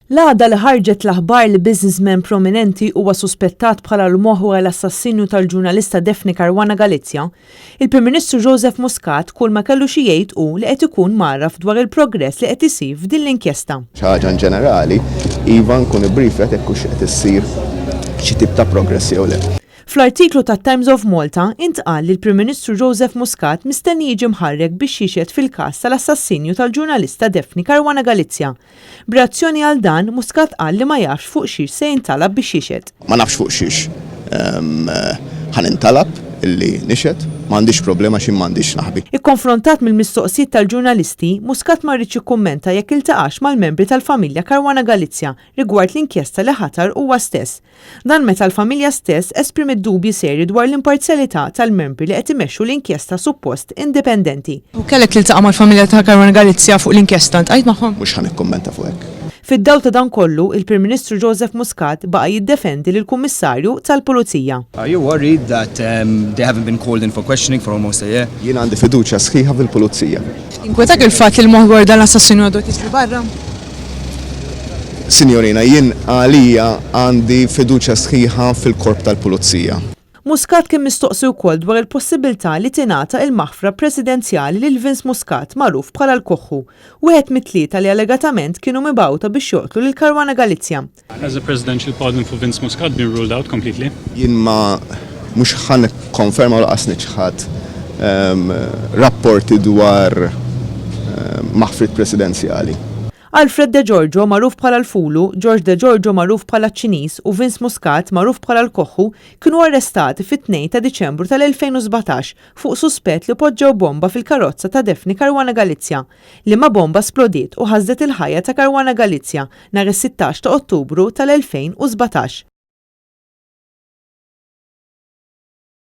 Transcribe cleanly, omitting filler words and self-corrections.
L-għada li ħarġet l-aħbar li businessman prominenti huwa suspettat bħala l-moħħ wara l-assassinju tal-ġurnalista Daphne Caruana Galizia, il-Prim Ministru Joseph Muscat kull ma kellu xi jgħid hu li qed ikun marraf dwar il-progress li qed isir f'din l-inkjesta. Ħaġa ġenerali, iva nkun ibriefet hekk hux qed issir xi tip ta' progress jew le. Fl-artiklu ta' Times of Malta intqal li l-Prim Ministru Joseph Muscat mistenni jiġi mħarrek biex jixed fil-każ tal-assassinju tal-ġurnalista Daphne Caruana Galizia. B'reazzjoni għal dan, Muscat qal li ma jafx fuq xiex se jintalab biex jixed. Ma nafx fuq xiex. Ħanintalab illi nixed, m'għandix problema xi m'għandix naħbi. Ikkonfrontat mill-mistoqsijiet tal-ġurnalisti, Muscat ma rridx ikkummenta jekk iltaqax mal-membri tal-familja Caruana Galizia rigward l-inkjesta li ħatar huwa stess. Dan meta l-familja stess esprimiet dubji serji dwar l-imparzjalità tal-membri li qed imexxu l-inkjesta suppost indipendenti. U kellek tiltaqa' mal-familja ta' Caruana Galizia fuq l-inkjesta ntqajt magħhom? Mhux ħanikkummenta fuq hekk. Fid-dawl ta' dan kollu, il-Prim Ministru Joseph Muscat baqa' jiddefendi lill-Kummissarju tal-Pulizija. Are you worried that they haven't been called in for questioning for almost a year? Jien għandi fiduċja sħiħa fil-Pulizija. Inkwetak il-fatt li l-moħħ dan l-assassinu għadu jisri barra? Signorina, jien għalija għandi fiduċja sħiħa fil-korp tal-Pulizija. Muscat kien mistoqsi wkoll dwar il-possibilità li tingħata il-maħfra presidenzjali lil Vince Muscat magħruf bħala l-Koħħu, wieħed mit-tlieta li allegatament kienu mibgħuta biex joqtlu lil Caruana Galizia. Has a presidential pardon for Vince Muscat been ruled out completely? Jien ma mhux ħan konferma u laqas niċħad rapporti dwar maħfrit presidenzjali. Alfred De Giorgio magħruf bħala l-Fulu, George De Giorgio magħruf bħala ċ-Ċiniż u Vince Muscat magħruf bħala l-Koħħu kienu arrestati fit-2 ta' Diċembru tal-2017 fuq suspett li poġġew bomba fil-karozza ta' Daphne Caruana Galizia, li ma bomba splodiet u ħażdet il-ħajja ta' Caruana Galizia nhar is-16 ta' Ottubru tal-2017.